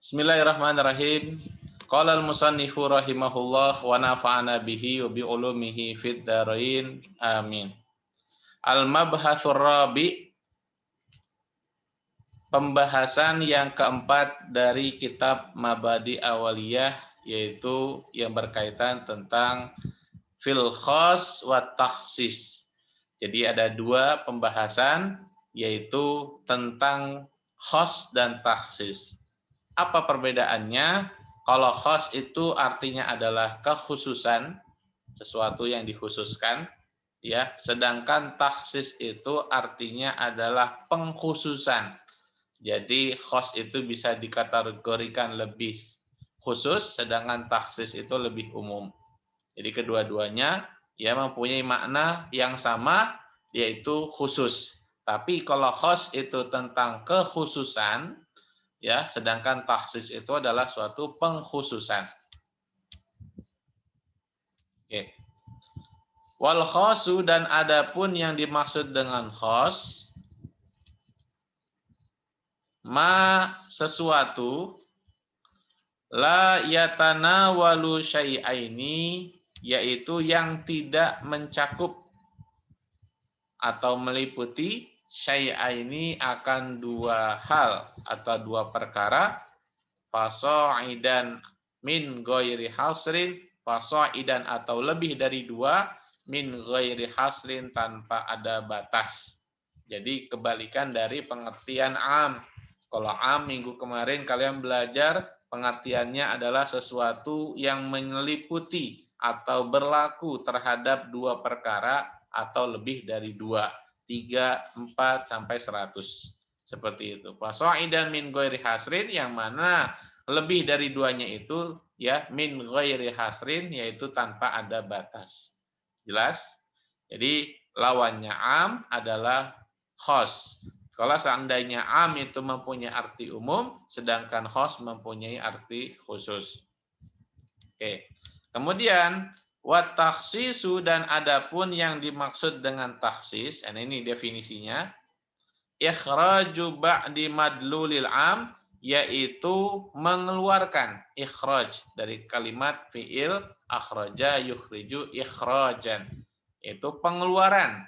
Bismillahirrahmanirrahim. Qala al-musannifu rahimahullah wa nafa'ana bihi wa bi ulumihi fid dharain. Amin. Al-mabhatsur rabi', pembahasan yang keempat dari kitab Mabadi Awaliyah, yaitu yang berkaitan tentang fil khas wa takhsis. Jadi ada dua pembahasan, yaitu tentang khas dan takhsis. Apa perbedaannya? Kalau khas itu artinya adalah kekhususan, sesuatu yang dikhususkan, ya. Sedangkan takhsis itu artinya adalah pengkhususan. Jadi khas itu bisa dikategorikan lebih khusus, sedangkan takhsis itu lebih umum. Jadi kedua-duanya ya mempunyai makna yang sama, yaitu khusus. Tapi kalau khas itu tentang kekhususan, ya, sedangkan takhsis itu adalah suatu pengkhususan. Oke. Wal khasu, dan adapun yang dimaksud dengan khas, ma sesuatu la yatanawalu syai'aini, yaitu yang tidak mencakup atau meliputi syai'aini akan dua hal atau dua perkara, fasa'idan min ghairi hasrin, fasa'idan atau lebih dari dua, min ghairi hasrin tanpa ada batas. Jadi kebalikan dari pengertian am. Kalau am minggu kemarin kalian belajar pengertiannya adalah sesuatu yang meliputi atau berlaku terhadap dua perkara atau lebih dari dua, 3, 4 sampai 100. Seperti itu. Fasa'idan min ghairi hasrin, yang mana lebih dari duanya itu ya min ghairi hasrin, yaitu tanpa ada batas. Jelas? Jadi lawannya am adalah khas. Kalau seandainya am itu mempunyai arti umum, sedangkan khas mempunyai arti khusus. Oke. Kemudian wa takhsisu, dan adapun yang dimaksud dengan takhsis, ini definisinya, ikhraju ba'di madlulil am, yaitu mengeluarkan, ikhraj dari kalimat fi'il akhraja yukhriju ikhrajan, itu pengeluaran,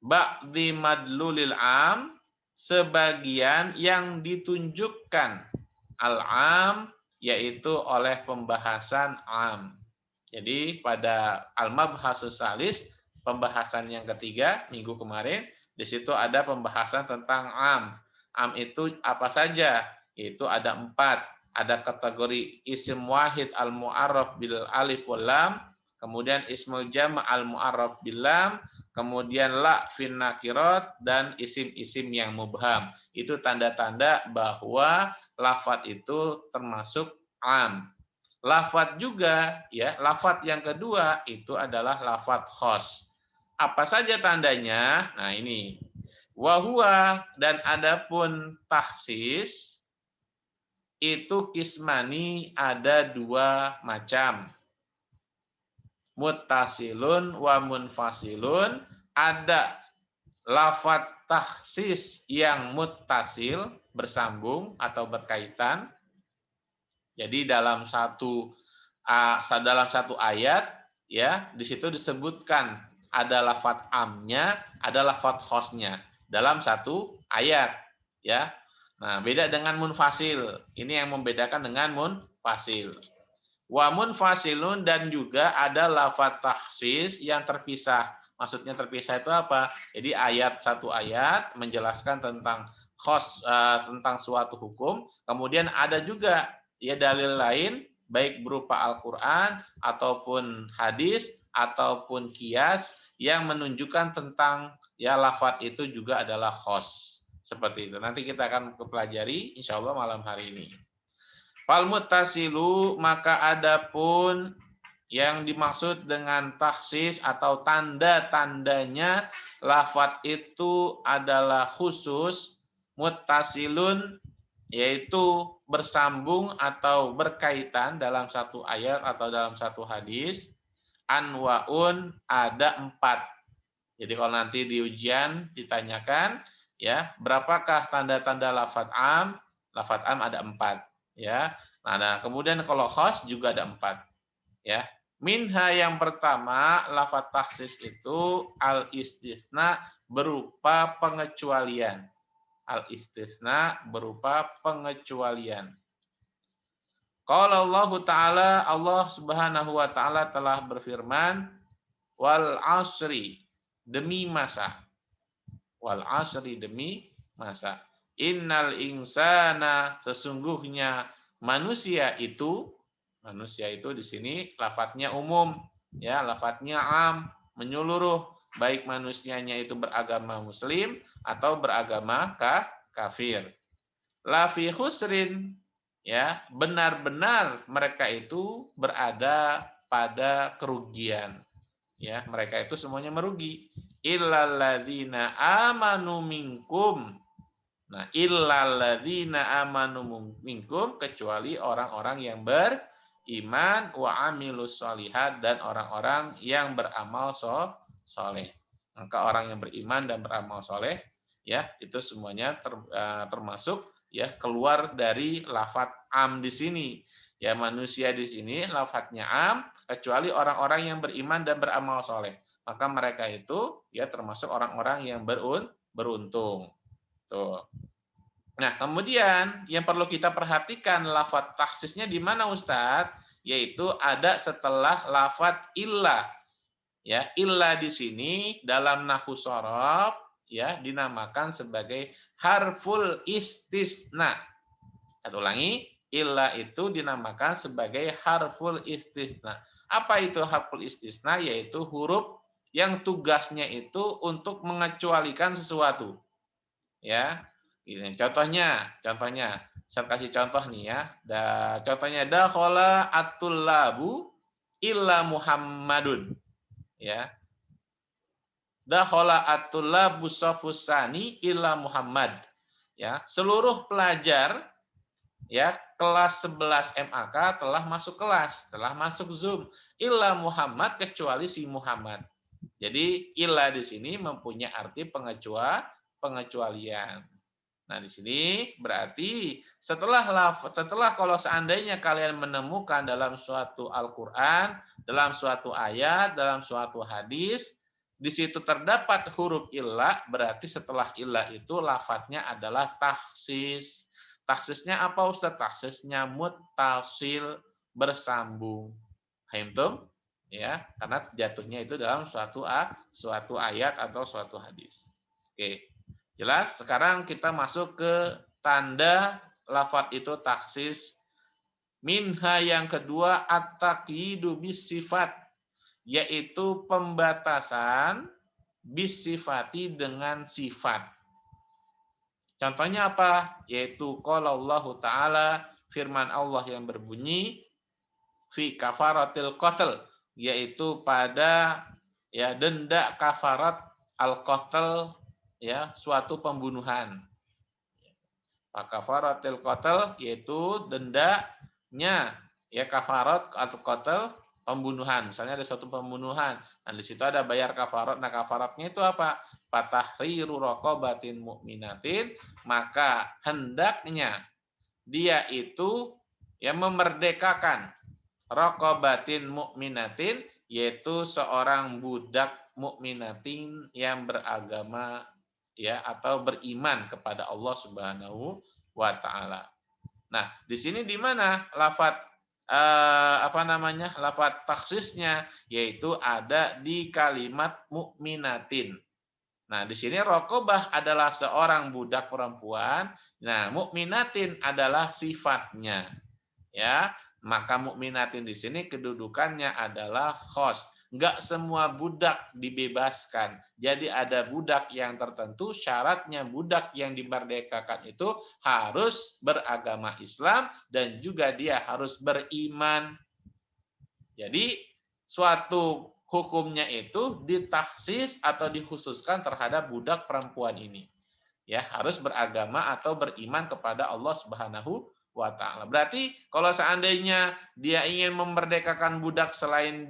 ba'di madlulil am, sebagian yang ditunjukkan al-am, yaitu oleh pembahasan am. Jadi pada al-mabhasus salis, pembahasan yang ketiga minggu kemarin, di situ ada pembahasan tentang am. Am itu apa saja? Itu ada 4. Ada kategori isim wahid al-mu'arraf bil alif wal lam, kemudian ismul jama' al-mu'arraf bil lam, kemudian la fin nakirat, dan isim-isim yang mubham. Itu tanda-tanda bahwa lafadz itu termasuk am. Lafadz juga, ya, lafadz yang kedua itu adalah lafadz khas. Apa saja tandanya? Nah ini. Wahua, dan adapun takhsis itu kismani, ada dua macam. Muttasilun wa munfasilun, ada lafadz takhsis yang muttasil, bersambung atau berkaitan. Jadi dalam satu ayat, ya, di situ disebutkan ada lafadz amnya, ada lafadz khosnya dalam satu ayat, ya. Nah, beda dengan munfasil. Ini yang membedakan dengan munfasil. Wa munfasilun, dan juga ada lafadz takhsis yang terpisah. Maksudnya terpisah itu apa? Jadi satu ayat menjelaskan tentang tentang suatu hukum, kemudian ada juga ya dalil lain, baik berupa Al-Qur'an ataupun hadis ataupun qiyas, yang menunjukkan tentang ya lafadz itu juga adalah khas. Seperti itu. Nanti kita akan pelajari insyaallah malam hari ini. Fal muttasilu, maka adapun yang dimaksud dengan takhsis atau tanda-tandanya lafadz itu adalah khusus, muttasilun, yaitu bersambung atau berkaitan dalam satu ayat atau dalam satu hadis. Anwaun, ada 4. Jadi kalau nanti di ujian ditanyakan, ya, berapakah tanda-tanda lafadz am? Lafadz am ada 4. Ya. Nah, kemudian kalau khos juga ada 4. Ya. Minha yang pertama, lafaz taksis itu al-istisna berupa pengecualian. Al-istisna berupa pengecualian. Qala Allah Ta'ala, Allah Subhanahu wa taala telah berfirman, wal asri, demi masa. Wal asri, demi masa. Innal insana, sesungguhnya manusia itu di sini lafadznya umum, ya, lafadznya am, menyeluruh, baik manusianya itu beragama muslim atau beragama kafir. La fi khusrin, ya, benar-benar mereka itu berada pada kerugian. Ya, mereka itu semuanya merugi. Illalladzina amanu minkum. Nah, illalladzina amanu minkum, kecuali orang-orang yang beriman wa amilus solihat, dan orang-orang yang beramal soleh. Maka orang yang beriman dan beramal soleh, ya, itu semuanya termasuk, ya, keluar dari lafadz am di sini. Ya, manusia di sini lafadznya am, kecuali orang-orang yang beriman dan beramal soleh. Maka mereka itu, ya, termasuk orang-orang yang beruntung. Tuh. Nah, kemudian yang perlu kita perhatikan lafadz taksisnya di mana, Ustadz? Yaitu ada setelah lafadz illa. Ya, illa di sini dalam nahwu shorof, ya, dinamakan sebagai harful istisna. Saya ulangi, illa itu dinamakan sebagai harful istisna. Apa itu harful istisna? Yaitu huruf yang tugasnya itu untuk mengecualikan sesuatu. Ya, contohnya, saya kasih contoh nih ya. Contohnya dakhala at-tullabu illa Muhammadun. Ya. Dakhala at-tullabu safusani illa Muhammad. Ya, seluruh pelajar, ya, kelas 11 MAK telah masuk kelas, telah masuk Zoom. Illa Muhammad, kecuali si Muhammad. Jadi illa di sini mempunyai arti pengecualian. Nah, di sini berarti setelah kalau seandainya kalian menemukan dalam suatu Al-Qur'an, dalam suatu ayat, dalam suatu hadis, di situ terdapat huruf illa, berarti setelah illa itu lafadznya adalah taksis. Taksisnya apa, Ustaz? Taksisnya muttasil, bersambung. Paham? Ya, karena jatuhnya itu dalam suatu ayat atau suatu hadis. Oke. Jelas? Sekarang kita masuk ke tanda lafadz itu taksis. Minha yang kedua at-taqyidu bis-sifat, yaitu pembatasan bis-sifati dengan sifat. Contohnya apa? Yaitu qala Allah Ta'ala, firman Allah yang berbunyi fi kafaratil qatl, yaitu pada, ya, denda kafarat al-qatl, ya, suatu pembunuhan. Kafaratil qatl, yaitu dendanya, ya, kafarat atau qatl, pembunuhan. Misalnya ada suatu pembunuhan, nah di situ ada bayar kafarat. Nah, kafaratnya itu apa? Fatahriru raqabatin mu'minatin, maka hendaknya dia itu, ya, memerdekakan raqabatin mu'minatin, yaitu seorang budak mukminatin yang beragama, ya, atau beriman kepada Allah Subhanahu wa taala. Nah, di sini di mana lafadz lafadz taksisnya, yaitu ada di kalimat mukminatin. Nah, di sini raqabah adalah seorang budak perempuan. Nah, mukminatin adalah sifatnya. Ya, maka mukminatin di sini kedudukannya adalah khos. Enggak semua budak dibebaskan. Jadi ada budak yang tertentu, syaratnya budak yang dimerdekakan itu harus beragama Islam dan juga dia harus beriman. Jadi suatu hukumnya itu ditaksis atau dikhususkan terhadap budak perempuan ini. Ya, harus beragama atau beriman kepada Allah Subhanahu wa taala. Berarti kalau seandainya dia ingin memerdekakan budak selain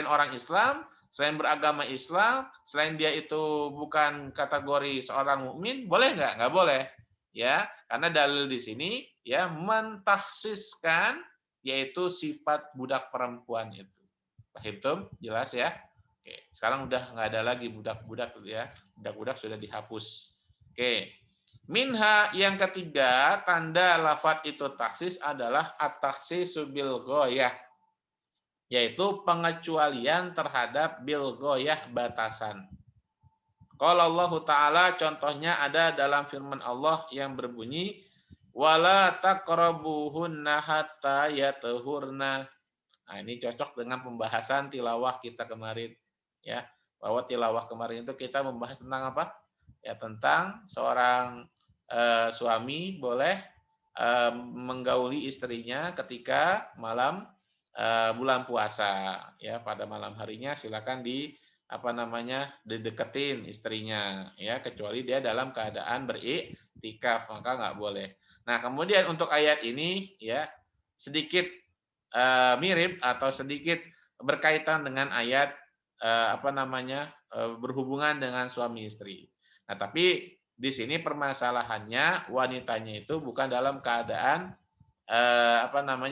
orang Islam, selain beragama Islam, selain dia itu bukan kategori seorang mukmin, boleh nggak? Nggak boleh. Ya, karena dalil di sini, ya mentakhsiskan yaitu sifat budak perempuan itu. Paham? Jelas ya? Oke, sekarang udah nggak ada lagi budak-budak ya. Budak-budak sudah dihapus. Oke. Minha yang ketiga, tanda lafat itu taksis adalah at-takhsisu bil ghoyah, yaitu pengecualian terhadap bil ghoyah batasan. Kalau Allah Ta'ala contohnya ada dalam firman Allah yang berbunyi wala taqrabuhunna hatta yatahurna. Nah, ini cocok dengan pembahasan tilawah kita kemarin ya. Bahwa tilawah kemarin itu kita membahas tentang apa? Ya tentang seorang suami boleh menggauli istrinya ketika malam bulan puasa ya, pada malam harinya silakan dideketin istrinya ya, kecuali dia dalam keadaan beriktikaf maka nggak boleh. Nah, kemudian untuk ayat ini ya sedikit mirip atau sedikit berkaitan dengan ayat berhubungan dengan suami istri. Nah, tapi di sini permasalahannya wanitanya itu bukan dalam keadaan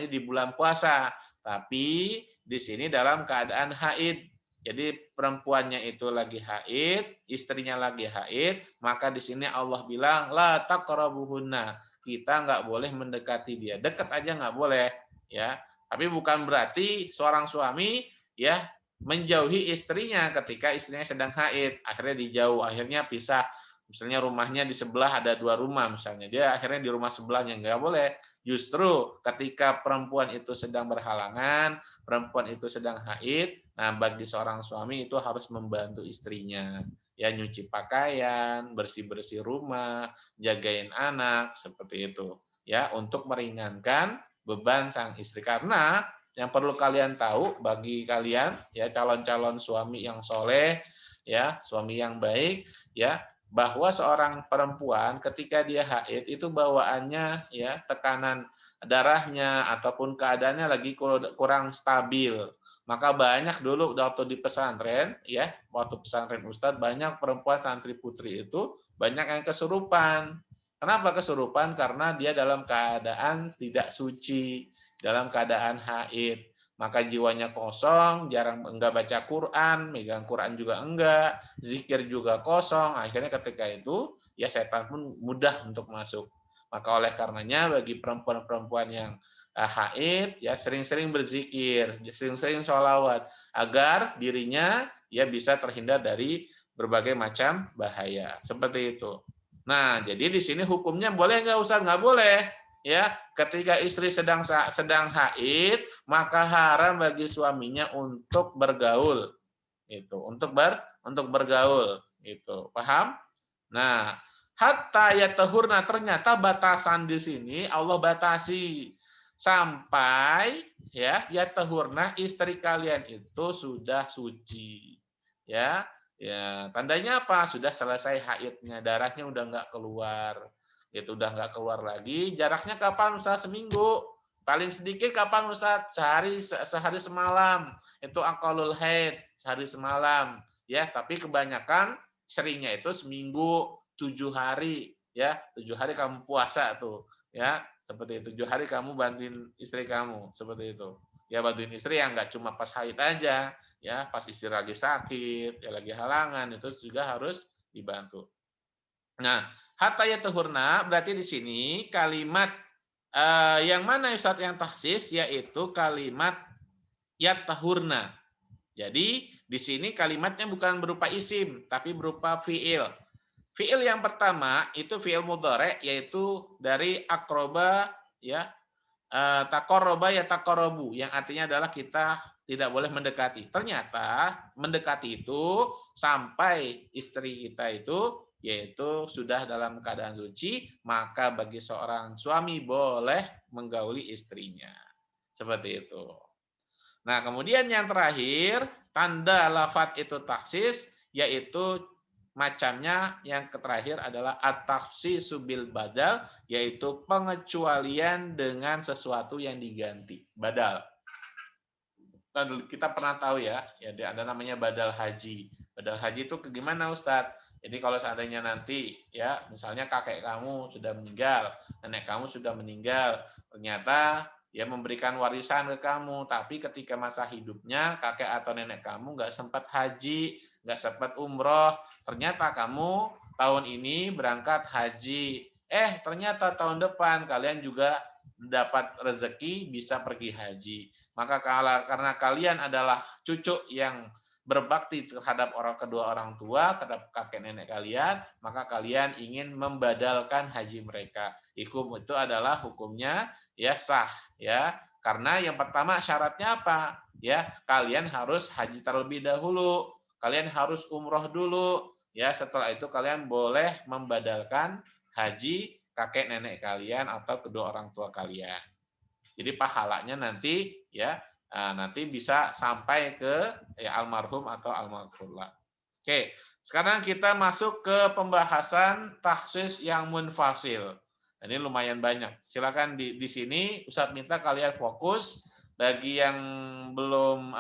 di bulan puasa, tapi di sini dalam keadaan haid. Jadi perempuannya itu lagi haid, istrinya lagi haid, maka di sini Allah bilang la taqrabuhunna. Kita nggak boleh mendekati dia. Dekat aja nggak boleh, ya. Tapi bukan berarti seorang suami ya menjauhi istrinya ketika istrinya sedang haid, akhirnya dijauh, akhirnya pisah. Misalnya rumahnya di sebelah ada 2 rumah misalnya, dia akhirnya di rumah sebelahnya, nggak boleh. Justru ketika perempuan itu sedang berhalangan, perempuan itu sedang haid, nah bagi seorang suami itu harus membantu istrinya, ya nyuci pakaian, bersih-bersih rumah, jagain anak, seperti itu, ya untuk meringankan beban sang istri. Karena yang perlu kalian tahu bagi kalian ya calon-calon suami yang soleh, ya suami yang baik, ya bahwa seorang perempuan ketika dia haid itu bawaannya ya tekanan darahnya ataupun keadaannya lagi kurang stabil. Maka banyak dulu waktu di pesantren ya, waktu pesantren Ustadz banyak perempuan santri putri itu banyak yang kesurupan. Kenapa kesurupan? Karena dia dalam keadaan tidak suci, dalam keadaan haid. Maka jiwanya kosong, jarang enggak baca Quran, megang Quran juga enggak, zikir juga kosong. Akhirnya ketika itu ya setan pun mudah untuk masuk. Maka oleh karenanya bagi perempuan-perempuan yang haid ya sering-sering berzikir, sering-sering sholawat agar dirinya ya bisa terhindar dari berbagai macam bahaya. Seperti itu. Nah, jadi di sini hukumnya boleh nggak Ustaz? Nggak boleh. Ya, ketika istri sedang haid, maka haram bagi suaminya untuk bergaul. Itu, untuk bergaul, itu. Paham? Nah, hatta yatahurna, ternyata batasan di sini Allah batasi sampai ya yatahurna istri kalian itu sudah suci. Ya, ya, tandanya apa? Sudah selesai haidnya, darahnya udah nggak keluar. Itu udah nggak keluar lagi. Jaraknya kapan Ustaz? Seminggu. Paling sedikit kapan Ustaz? Sehari semalam. Itu aqallul haid, sehari semalam. Ya, tapi kebanyakan seringnya itu seminggu, 7 hari. Ya, 7 hari kamu puasa tuh. Ya, seperti itu. 7 hari kamu bantuin istri kamu. Seperti itu. Ya, bantuin istri yang nggak cuma pas haid aja, ya pas istri lagi sakit, ya lagi halangan, itu juga harus dibantu. Nah, hatta yatahurna berarti di sini kalimat yang mana Ustaz yang tahsis, yaitu kalimat yatahurna. Jadi di sini kalimatnya bukan berupa isim tapi berupa fiil. Fiil yang pertama itu fiil mudhari, yaitu dari akroba ya, takoroba ya takorobu, yang artinya adalah kita tidak boleh mendekati. Ternyata mendekati itu sampai istri kita itu yaitu sudah dalam keadaan suci, maka bagi seorang suami boleh menggauli istrinya. Seperti itu. Nah, kemudian yang terakhir, tanda lafat itu taksis, yaitu macamnya yang terakhir adalah at-takhsisu bil badal, yaitu pengecualian dengan sesuatu yang diganti. Badal. Kita pernah tahu ya ada namanya badal haji. Badal haji itu gimana Ustadz? Jadi kalau seandainya nanti ya misalnya kakek kamu sudah meninggal, nenek kamu sudah meninggal, ternyata dia memberikan warisan ke kamu, tapi ketika masa hidupnya kakek atau nenek kamu nggak sempat haji, nggak sempat umroh, ternyata kamu tahun ini berangkat haji, ternyata tahun depan kalian juga dapat rezeki bisa pergi haji. Maka karena kalian adalah cucu yang berbakti terhadap kedua orang tua, terhadap kakek nenek kalian, maka kalian ingin membadalkan haji mereka. Hukum itu adalah hukumnya ya sah ya. Karena yang pertama syaratnya apa? Ya, kalian harus haji terlebih dahulu. Kalian harus umroh dulu. Ya, setelah itu kalian boleh membadalkan haji kakek nenek kalian atau kedua orang tua kalian. Jadi pahalanya nanti ya nanti bisa sampai ke ya, almarhum atau almarhumah. Oke, sekarang kita masuk ke pembahasan takhsis yang munfasil. Ini lumayan banyak. Silakan di sini Ustadz minta kalian fokus. Bagi yang belum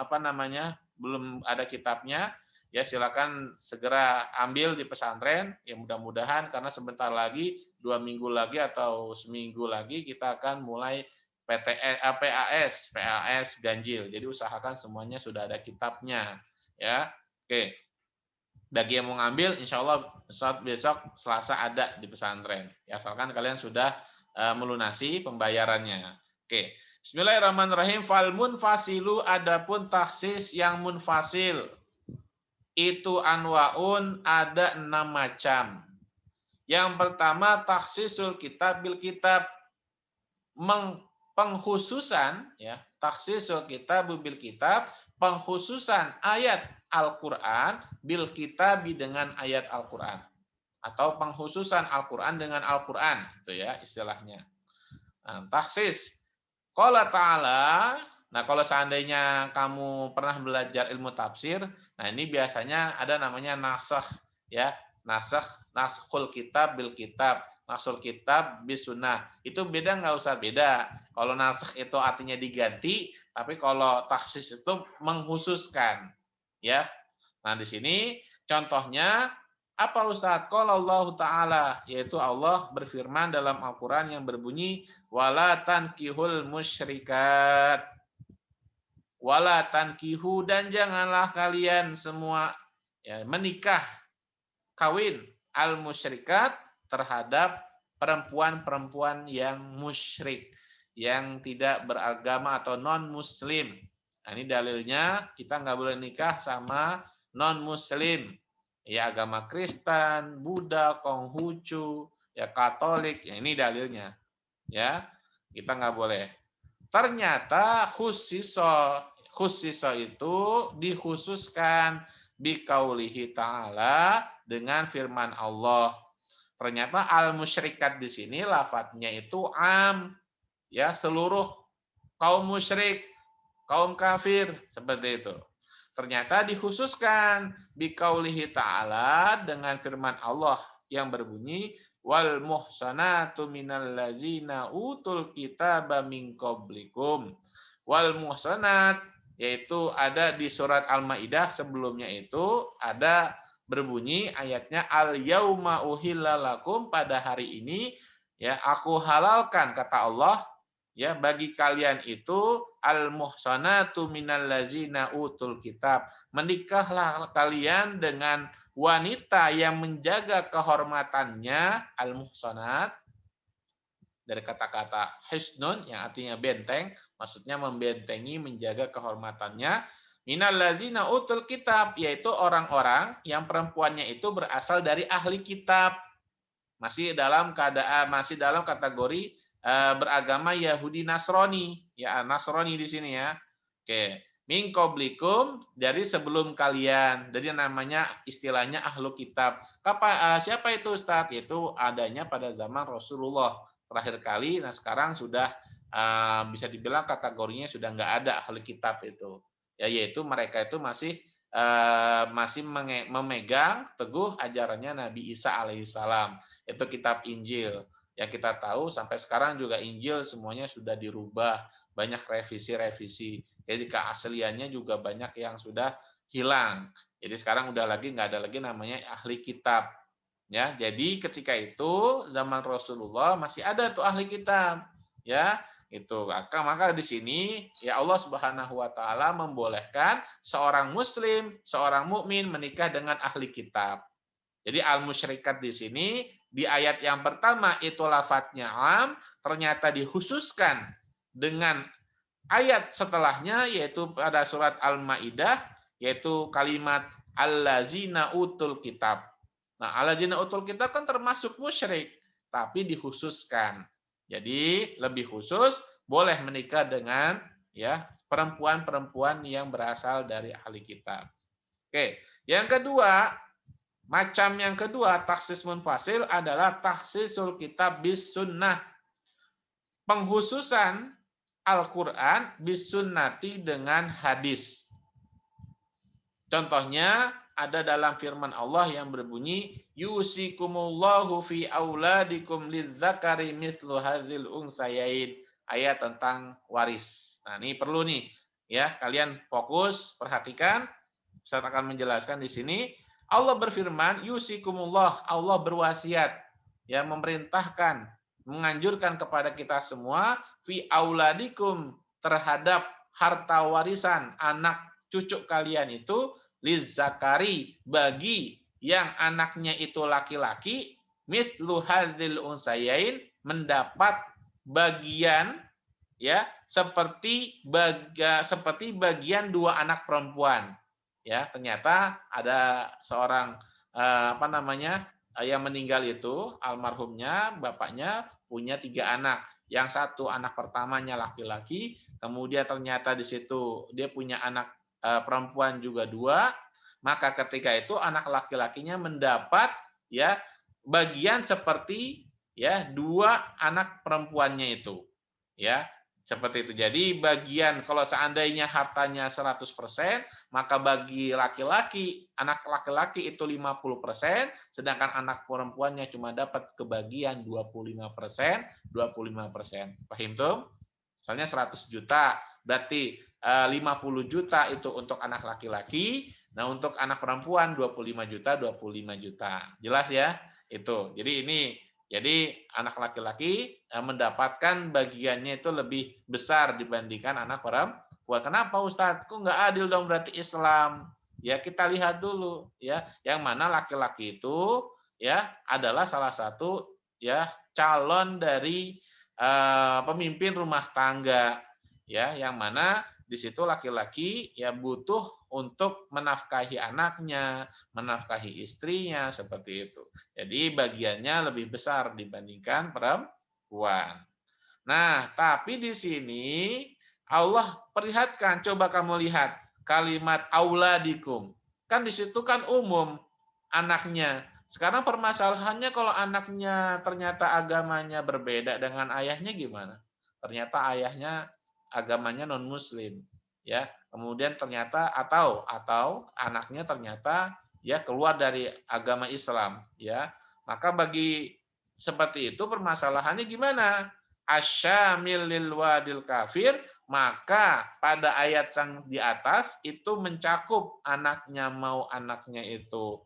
belum ada kitabnya, ya silakan segera ambil di pesantren. Ya mudah-mudahan karena sebentar lagi 2 minggu lagi atau seminggu lagi kita akan mulai PAS ganjil. Jadi usahakan semuanya sudah ada kitabnya. Ya, oke. Bagi yang mau ngambil, insya Allah besok Selasa ada di pesantren. Ya, asalkan kalian sudah melunasi pembayarannya. Oke. Bismillahirrahmanirrahim. Fal munfasilu adapun taksis yang munfasil. Itu anwaun ada 6 macam. Yang pertama taksisul kitab bil kitab. Pengkhususan ya, taksisul kitab bil kitab, pengkhususan ayat Al-Qur'an bil kitab dengan ayat Al-Qur'an. Atau pengkhususan Al-Qur'an dengan Al-Qur'an, itu ya istilahnya. Nah, taksis. Qala ta'ala, nah kalau seandainya kamu pernah belajar ilmu tafsir, nah ini biasanya ada namanya nasakh ya, naskhul kitab bil kitab, naskhul kitab bis sunnah. Itu beda nggak usah beda. Kalau nasakh itu artinya diganti, tapi kalau taksis itu menghususkan ya. Nah, di sini contohnya apa Ustaz? Qala Allah Ta'ala, yaitu Allah berfirman dalam Al-Qur'an yang berbunyi wala tankihul musyrikat. Wala tankihu, dan janganlah kalian semua ya, menikah kawin al musyrikat terhadap perempuan-perempuan yang musyrik, yang tidak beragama atau non muslim. Nah, ini dalilnya kita nggak boleh nikah sama non muslim. Ya agama Kristen, Buddha, Konghucu, ya Katolik, ya ini dalilnya. Ya, kita nggak boleh. Ternyata khusiso itu dikhususkan biqaulihi ta'ala dengan firman Allah. Ternyata al-musyrikat di sini lafadznya itu am, ya seluruh kaum musyrik, kaum kafir, seperti itu. Ternyata dikhususkan biqaulihi ta'ala dengan firman Allah yang berbunyi wal muhsanatu minal ladzina utul kitaba min qablikum. Wal muhsanat yaitu ada di surat Al-Maidah, sebelumnya itu ada berbunyi ayatnya al yauma uhilla lakum, pada hari ini ya aku halalkan kata Allah ya bagi kalian itu al muhsanatu minal ladzina utul kitab, menikahlah kalian dengan wanita yang menjaga kehormatannya, al muhsanat dari kata-kata hisnun yang artinya benteng, maksudnya membentengi, menjaga kehormatannya, minal ladzina utul kitab, yaitu orang-orang yang perempuannya itu berasal dari ahli kitab, masih dalam kategori beragama Yahudi Nasrani, ya Nasrani di sini ya. Oke, min qablikum, dari sebelum kalian. Jadi namanya istilahnya ahlu kitab. Siapa itu Ustaz? Itu adanya pada zaman Rasulullah terakhir kali. Nah sekarang sudah bisa dibilang kategorinya sudah nggak ada ahli kitab itu. Ya yaitu mereka itu masih memegang teguh ajarannya Nabi Isa alaihissalam, itu kitab Injil. Yang kita tahu sampai sekarang juga Injil semuanya sudah dirubah, banyak revisi-revisi. Jadi keasliannya juga banyak yang sudah hilang. Jadi sekarang udah lagi nggak ada lagi namanya ahli kitab. Ya, jadi ketika itu zaman Rasulullah masih ada tuh ahli kitab. Ya, itu. Maka di sini ya Allah Subhanahu wa taala membolehkan seorang muslim, seorang mukmin menikah dengan ahli kitab. Jadi al-musyrikat di sini di ayat yang pertama itu lafadznya am, ternyata dikhususkan dengan ayat setelahnya yaitu pada surat Al-Maidah yaitu kalimat allazina utul kitab. Nah, allazina utul kitab kan termasuk musyrik, tapi dikhususkan. Jadi lebih khusus boleh menikah dengan ya perempuan-perempuan yang berasal dari ahli kitab. Oke, yang kedua, macam yang kedua taksis munfasil adalah taksisul kitab bis sunnah. Penghususan Al-Quran bis sunnati dengan hadis. Contohnya ada dalam firman Allah yang berbunyi yusikumullahu fi auladikum lidzakari mithlu hadzal unsayain, ayat tentang waris. Nah, ini perlu nih ya, kalian fokus perhatikan. Saya akan menjelaskan di sini. Allah berfirman yusikumullah, Allah berwasiat ya, memerintahkan, menganjurkan kepada kita semua fi auladikum, terhadap harta warisan anak cucu kalian itu lizzakari, bagi yang anaknya itu laki-laki, mislu hadzil unsayain, mendapat bagian ya seperti bagian dua anak perempuan. Ya, ternyata ada seorang yang meninggal itu, almarhumnya bapaknya punya 3 anak. Yang satu anak pertamanya laki-laki, kemudian ternyata di situ dia punya anak perempuan juga 2, maka ketika itu anak laki-lakinya mendapat ya bagian seperti ya 2 anak perempuannya itu. Ya, seperti itu. Jadi bagian kalau seandainya hartanya 100%, maka bagi laki-laki, anak laki-laki itu 50%, sedangkan anak perempuannya cuma dapat kebagian 25%, 25%. Paham tuh? Misalnya 100 juta, berarti 50 juta itu untuk anak laki-laki, nah untuk anak perempuan 25 juta, 25 juta. Jelas ya? Itu. Jadi anak laki-laki mendapatkan bagiannya itu lebih besar dibandingkan anak perempuan. Kenapa Ustadz? Kok nggak adil dong berarti Islam? Ya kita lihat dulu ya, yang mana laki-laki itu ya adalah salah satu ya calon dari pemimpin rumah tangga ya, yang mana di situ laki-laki ya butuh untuk menafkahi anaknya, menafkahi istrinya, seperti itu. Jadi bagiannya lebih besar dibandingkan perempuan. Nah, tapi di sini Allah perlihatkan, coba kamu lihat kalimat auladikum. Kan di situ kan umum anaknya. Sekarang permasalahannya kalau anaknya ternyata agamanya berbeda dengan ayahnya gimana? Ternyata ayahnya agamanya non muslim ya, kemudian ternyata atau anaknya ternyata ya keluar dari agama Islam ya, maka bagi seperti itu permasalahannya gimana? Asyamil lil wadil kafir, maka pada ayat yang di atas itu mencakup anaknya, mau anaknya itu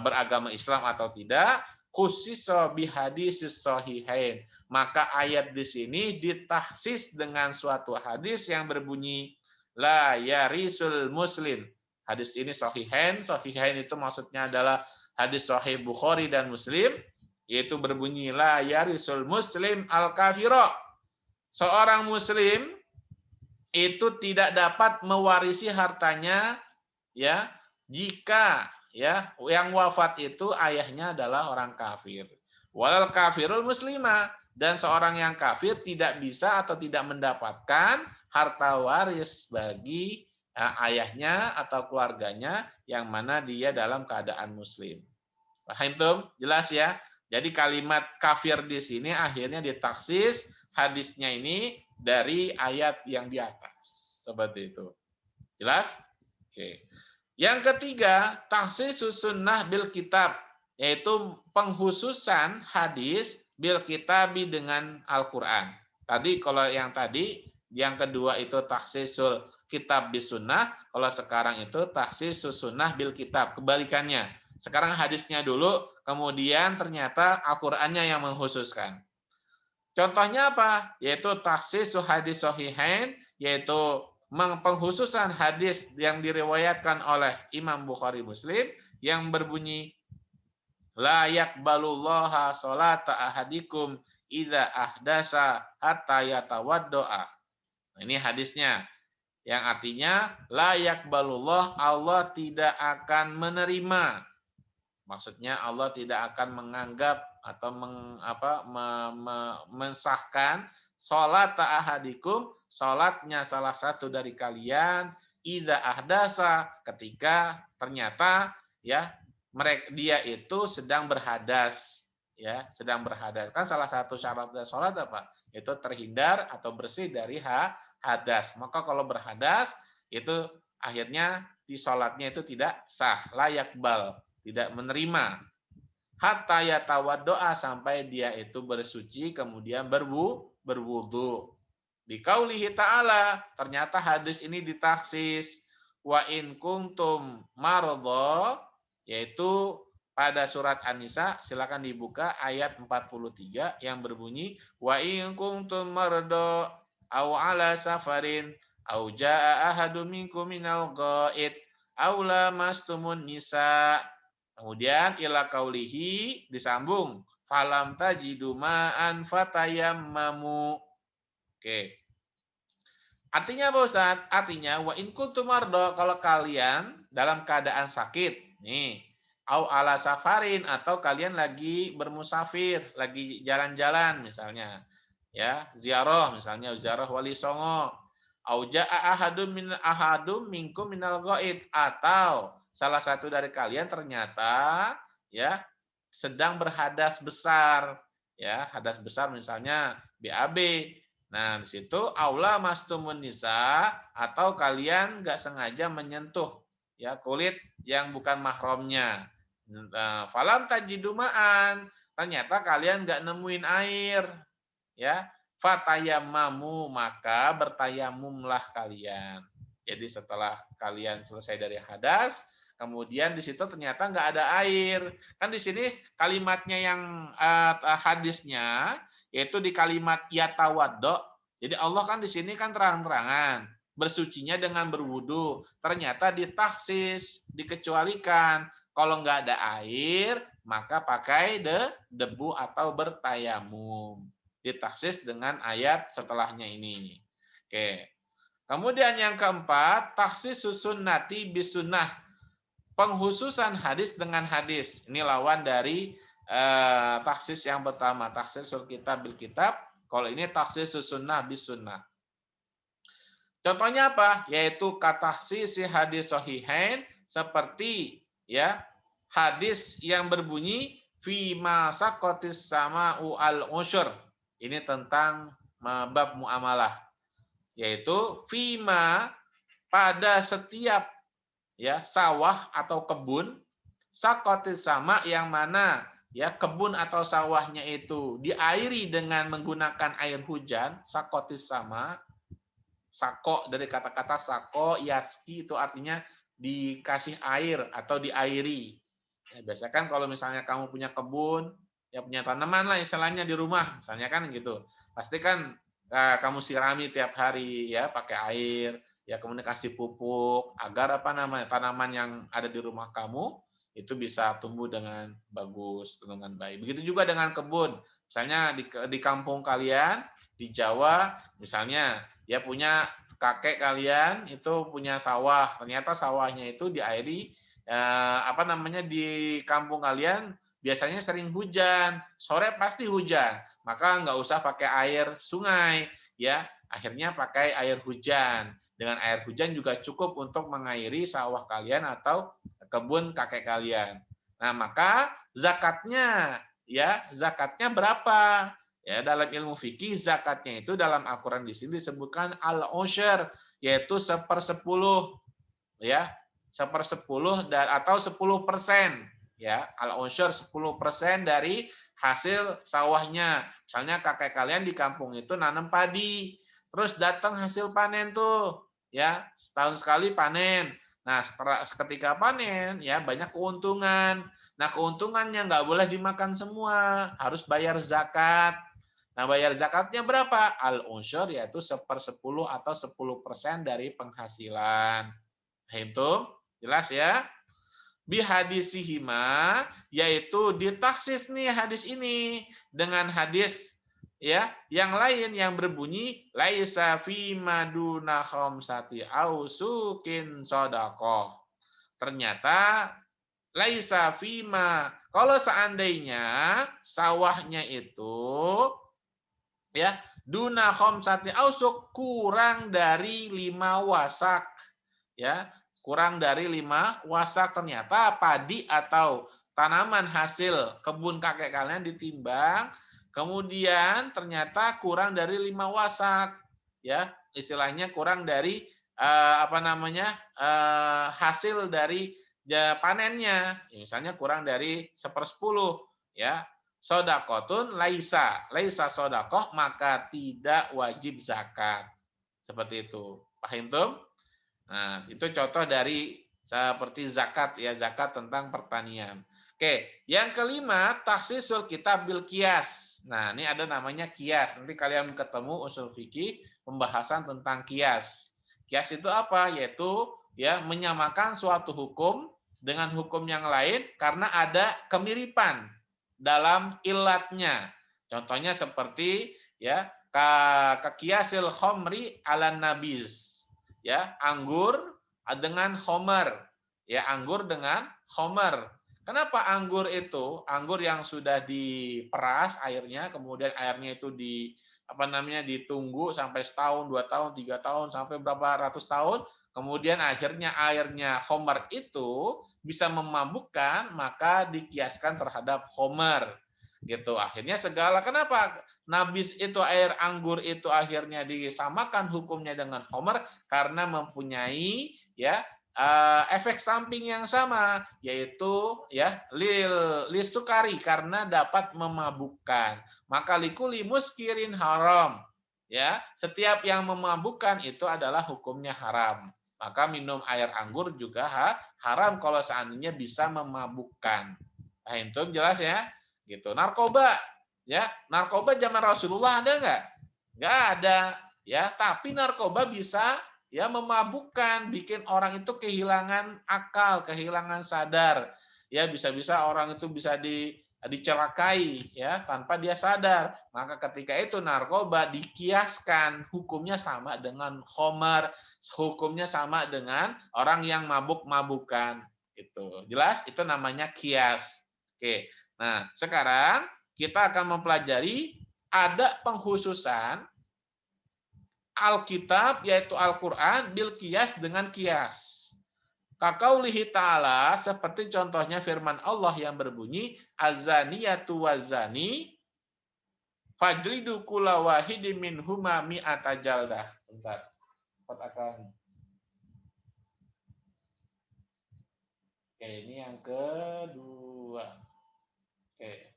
beragama Islam atau tidak, khusus bihadis sahihain. Maka ayat di sini ditahsis dengan suatu hadis yang berbunyi la yarisul muslim. Hadis ini sahihain. Sahihain itu maksudnya adalah hadis sahih Bukhari dan Muslim, yaitu berbunyi la yarisul muslim al kafiro. Seorang muslim itu tidak dapat mewarisi hartanya ya jika ya yang wafat itu ayahnya adalah orang kafir. Walal kafirul muslimah, dan seorang yang kafir tidak bisa atau tidak mendapatkan harta waris bagi ayahnya atau keluarganya yang mana dia dalam keadaan muslim. Paham tuh? Jelas ya? Jadi kalimat kafir di sini akhirnya ditaksis hadisnya ini dari ayat yang di atas. Seperti itu. Jelas? Oke. Yang ketiga, takhsisus sunnah bil kitab, yaitu penghususan hadis bil kitabi dengan Al-Quran. Tadi kalau yang kedua itu takhsisul kitab bis sunnah. Kalau sekarang itu takhsis sunnah bil kitab, kebalikannya. Sekarang hadisnya dulu, kemudian ternyata Al-Qur'annya yang mengkhususkan. Contohnya apa? Yaitu takhsis hadis sahihain, yaitu penghususan hadis yang diriwayatkan oleh Imam Bukhari Muslim yang berbunyi la yaqbalullaha sholata ahadikum idza ahdasa hatta yatawaddoa. Nah, ini hadisnya yang artinya la yaqbalullah, Allah tidak akan menerima. Maksudnya Allah tidak akan menganggap atau mensahkan salat ahadikum, salatnya salah satu dari kalian, idza ahdasa, ketika ternyata ya dia itu sedang berhadas, ya, sedang berhadas. Kan salah satu syarat dari salat apa? Itu terhindar atau bersih dari hadas. Maka kalau berhadas itu akhirnya di salatnya itu tidak sah, layak bal, tidak menerima. Hatta yatawaddoa, sampai dia itu bersuci kemudian berwudu. Di qaulihi ta'ala, ternyata hadis ini ditaksis wa in kuntum maradha, yaitu pada surat An-Nisa, silakan dibuka ayat 43 yang berbunyi wa in kuntum maradha aw ala safarin aw jaa ahadum minkum minal ghaid aw lamastumun nisa. Kemudian ila qaulihi disambung falam tajidu ma'an fatayammamu. Oke. Artinya apa Ustaz? Artinya wa in kuntum mardo, kalau kalian dalam keadaan sakit. Nih, au ala safarin, atau kalian lagi bermusafir, lagi jalan-jalan misalnya. Ya, ziarah misalnya ziarah Wali Songo. Au jaa ahadum minkum minal ghaid, atau salah satu dari kalian ternyata ya sedang berhadas besar, ya, hadas besar misalnya BAB. Nah, di situ aula mastumun nisa, atau kalian nggak sengaja menyentuh ya kulit yang bukan mahramnya. Falam tajidumaan, ternyata kalian nggak nemuin air, ya. Fatayammamu, maka bertayamumlah kalian. Jadi setelah kalian selesai dari hadas, kemudian di situ ternyata nggak ada air. Kan di sini kalimatnya yang hadisnya yaitu di kalimat yatawaddo. Jadi Allah kan di sini kan terang-terangan bersucinya dengan berwudu. Ternyata ditaksis, dikecualikan. Kalau nggak ada air, maka pakai debu atau bertayamum. Ditaksis dengan ayat setelahnya ini. Oke. Kemudian yang keempat, taksis sunnati bisunnah. Penghususan hadis dengan hadis. Ini lawan dari taksis yang pertama, taksis kitab bil kitab. Kalau ini taksis sunnah bisunnah. Contohnya apa? Yaitu katakhsis hadis sahihain, seperti ya hadis yang berbunyi fi ma saqatis sama'u al-usyr. Ini tentang bab muamalah, yaitu fima, pada setiap ya sawah atau kebun, sakotis sama, yang mana ya kebun atau sawahnya itu diairi dengan menggunakan air hujan, sakotis sama. Sako dari kata-kata sako, yaski itu artinya dikasih air atau diairi. Ya, biasanya kan kalau misalnya kamu punya kebun, ya punya tanaman lah istilahnya di rumah, misalnya kan gitu. Pasti kan kamu sirami tiap hari ya pakai air, ya kemudian kasih pupuk agar apa namanya tanaman yang ada di rumah kamu itu bisa tumbuh dengan bagus, dengan baik. Begitu juga dengan kebun. Misalnya di kampung kalian di Jawa misalnya ya punya kakek kalian itu punya sawah, ternyata sawahnya itu diairi apa namanya di kampung kalian biasanya sering hujan, sore pasti hujan, maka nggak usah pakai air sungai, ya akhirnya pakai air hujan. Dengan air hujan juga cukup untuk mengairi sawah kalian atau kebun kakek kalian. Nah maka zakatnya, ya zakatnya berapa? Ya dalam ilmu fikih zakatnya itu dalam Al-Quran di sini disebutkan al-usyr, yaitu 1/10, ya 1/10 atau 10%. Ya, al-usyr 10% dari hasil sawahnya. Misalnya kakek kalian di kampung itu nanam padi, terus datang hasil panen tuh. ya setahun sekali panen. Nah, ketika panen ya banyak keuntungan. Nah, keuntungannya nggak boleh dimakan semua, harus bayar zakat. Nah, bayar zakatnya berapa? Al-unsyur yaitu 1/10 atau 10% dari penghasilan. Itu jelas ya? Bihadisihima yaitu ditaksis nih hadis ini dengan hadis ya yang lain yang berbunyi laisa fi maduna khamsati ausukin shadaqah. Ternyata laisa fima kalau seandainya sawahnya itu ya duna khamsati ausuk kurang dari 5 wasak ya kurang dari 5 wasak ternyata padi atau tanaman hasil kebun kakek kalian ditimbang kemudian ternyata kurang dari 5 wasak ya istilahnya kurang dari hasil dari panennya misalnya kurang dari 1/10 ya sodakotun laisa sodakoh maka tidak wajib zakat seperti itu paham tuh. Nah, itu contoh dari seperti zakat ya, zakat tentang pertanian. Oke, yang kelima takhsisul kitab bil qiyas. Nah, ini ada namanya qiyas. Nanti kalian ketemu usul fikih pembahasan tentang qiyas. Qiyas itu apa? Yaitu ya menyamakan suatu hukum dengan hukum yang lain karena ada kemiripan dalam ilatnya. Contohnya seperti ya kaqiyasil khamri ala nabiz ya anggur dengan homer ya anggur dengan homer. Kenapa anggur itu anggur yang sudah diperas airnya kemudian airnya itu ditunggu sampai setahun 2 tahun 3 tahun sampai berapa ratus tahun kemudian akhirnya airnya homer itu bisa memabukkan maka dikiaskan terhadap homer gitu akhirnya segala kenapa nabis itu air anggur itu akhirnya disamakan hukumnya dengan homer karena mempunyai ya efek samping yang sama yaitu ya lisukari karena dapat memabukkan maka likuli muskirin haram ya setiap yang memabukkan itu adalah hukumnya haram maka minum air anggur juga haram kalau seandainya bisa memabukkan. Nah, itu jelas ya gitu narkoba ya narkoba zaman Rasulullah ada nggak? Nggak ada ya tapi narkoba bisa ya memabukkan bikin orang itu kehilangan akal kehilangan sadar ya bisa-bisa orang itu bisa dicelakai ya tanpa dia sadar maka ketika itu narkoba dikiaskan hukumnya sama dengan khamar hukumnya sama dengan orang yang mabuk-mabukan itu jelas itu namanya kias. Oke nah sekarang kita akan mempelajari ada pengkhususan Alkitab yaitu Al-Qur'an bil qiyas dengan qiyas. Kakaulihi ta'ala seperti contohnya firman Allah yang berbunyi azaniyatu wazani fajlidu kulla wahidin minhuma mi'ata jaldah. Bentar. Akan. Oke, ini yang kedua. Oke.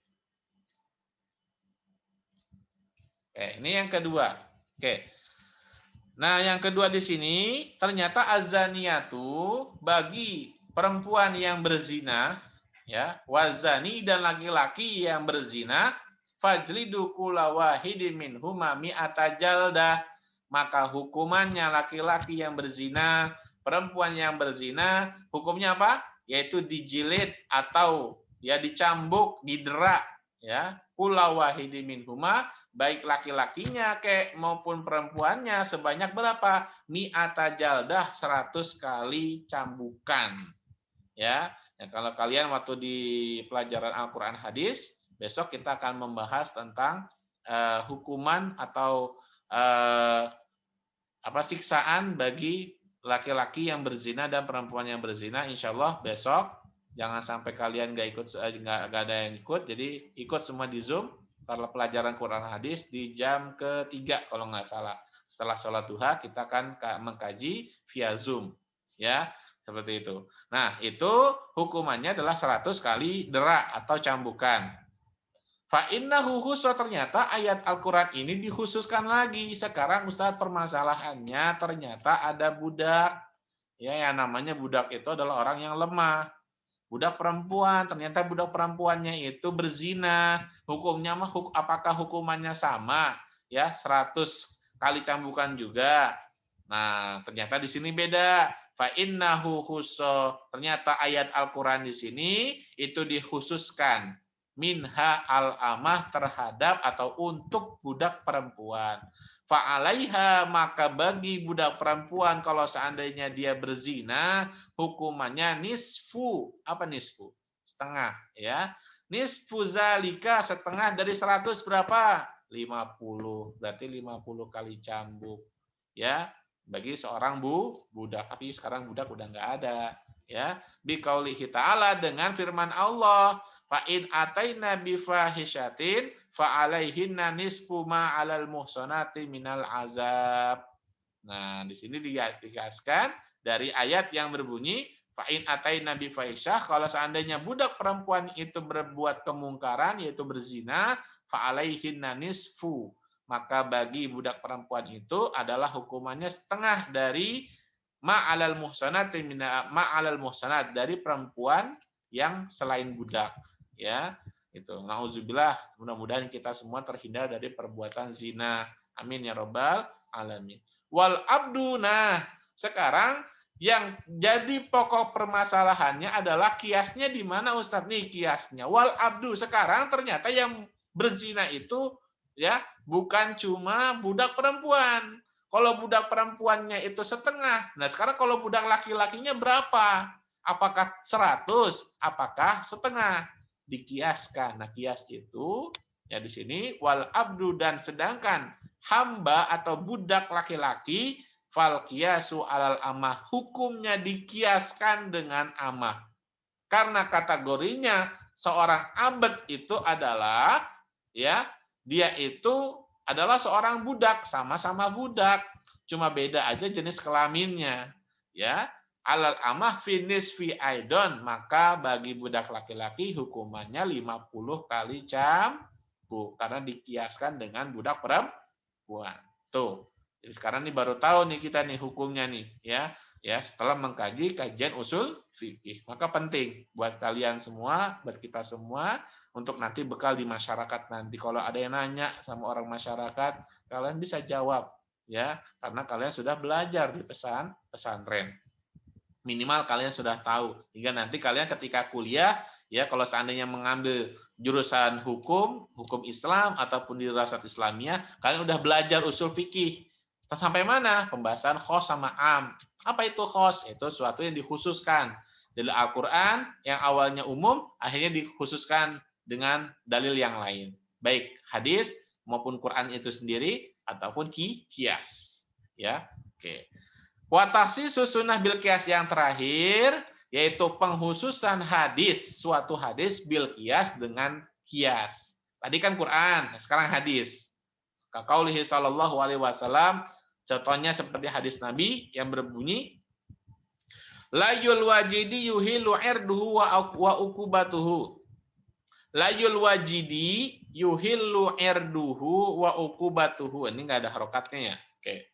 Oke, ini yang kedua. Oke. Nah, yang kedua di sini ternyata azaniyatu bagi perempuan yang berzina ya, wazani dan laki-laki yang berzina fajlidu kulla wahidin minhuma mi'ata jaldah maka hukumannya laki-laki yang berzina, perempuan yang berzina, hukumnya apa? Yaitu dijilid atau ya dicambuk, didera ya, kulla wahidin minhuma baik laki-lakinya maupun perempuannya sebanyak berapa? Mi'ata jaldah 100 kali cambukan. Ya, kalau kalian waktu di pelajaran Al-Qur'an hadis, besok kita akan membahas tentang hukuman atau siksaan bagi laki-laki yang berzina dan perempuan yang berzina. Insya Allah besok jangan sampai kalian nggak ada yang ikut, jadi ikut semua di Zoom kalau pelajaran Quran hadis di jam ketiga kalau nggak salah. Setelah sholat duha kita akan mengkaji via Zoom, ya seperti itu. Nah itu hukumannya adalah 100 kali dera atau cambukan. Fa innahu khusus, ternyata ayat Al-Qur'an ini dikhususkan lagi. Sekarang Ustaz, permasalahannya ternyata ada budak. Ya, yang namanya budak itu adalah orang yang lemah. Budak perempuan, ternyata budak perempuannya itu berzina. Hukumnya mah apakah hukumannya sama? Ya, 100 kali cambukan juga. Nah, ternyata di sini beda. Fa innahu khusus. Ternyata ayat Al-Qur'an di sini itu dikhususkan minha al-amah, terhadap atau untuk budak perempuan. Fa'alaiha, maka bagi budak perempuan kalau seandainya dia berzina, hukumannya nisfu. Apa nisfu? Setengah, ya. Nisfu zalika, setengah dari 100 berapa? 50. Berarti 50 kali cambuk. Ya, bagi seorang budak. Tapi sekarang budak udah nggak ada. Ya, biqaulihi ta'ala, dengan firman Allah, fa in ataina bi fahishatin fa alaihinna nisfu ma 'alal muhsanati minal azab. Nah, di sini dijelaskan dari ayat yang berbunyi fa in ataina bi fahisyah, kalau seandainya budak perempuan itu berbuat kemungkaran yaitu berzina, fa alaihinna nisfu, maka bagi budak perempuan itu adalah hukumannya setengah dari ma'alal muhsanat, ma'alal muhsanat, dari perempuan yang selain budak, ya. Itu nauzubillah, mudah-mudahan kita semua terhindar dari perbuatan zina, amin ya rabbal alamin. Wal abdu, nah sekarang yang jadi pokok permasalahannya adalah kiasnya di mana Ustadz nih kiasnya. Wal abdu, sekarang ternyata yang berzina itu ya bukan cuma budak perempuan. Kalau budak perempuannya itu setengah, nah sekarang kalau budak laki-lakinya berapa? Apakah 100? Apakah setengah? Dikiaskan. Nah, kias itu ya di sini wal abdu, dan sedangkan hamba atau budak laki-laki, fal kiasu alal amah, hukumnya dikiaskan dengan amah. Karena kategorinya seorang abd itu adalah ya dia itu adalah seorang budak, sama-sama budak, cuma beda aja jenis kelaminnya, ya. Alal amah finis fi aidon, maka bagi budak laki-laki hukumannya 50 kali cambuk karena dikiaskan dengan budak perempuan. Tuh. Jadi sekarang nih baru tahu nih kita nih hukumnya nih, ya. Ya, setelah mengkaji kajian usul fikih. Maka penting buat kalian semua, buat kita semua, untuk nanti bekal di masyarakat nanti. Kalau ada yang nanya sama orang masyarakat, kalian bisa jawab, ya, karena kalian sudah belajar di pesantren. Minimal kalian sudah tahu, hingga nanti kalian ketika kuliah, ya, kalau seandainya mengambil jurusan hukum Islam ataupun di dirasat Islamiyah, kalian udah belajar usul fikih. Sampai mana? Pembahasan khos sama am. Apa itu khos? Itu sesuatu yang dikhususkan. Dari Al-Quran yang awalnya umum, akhirnya dikhususkan dengan dalil yang lain. Baik hadis maupun Quran itu sendiri ataupun kias. Ya, oke. Wa takhsisus sunnah bil qiyas, yang terakhir yaitu penghususan hadis, suatu hadis bil qiyas, dengan qiyas. Tadi kan Quran, sekarang hadis. Kaqaulihi sallallahu alaihi wasallam, contohnya seperti hadis Nabi yang berbunyi layul wajidi yuhilu irduhu wa ukubatuhu. Layul wajidi yuhilu irduhu wa ukubatuhu. Ini enggak ada harokatnya ya. Oke.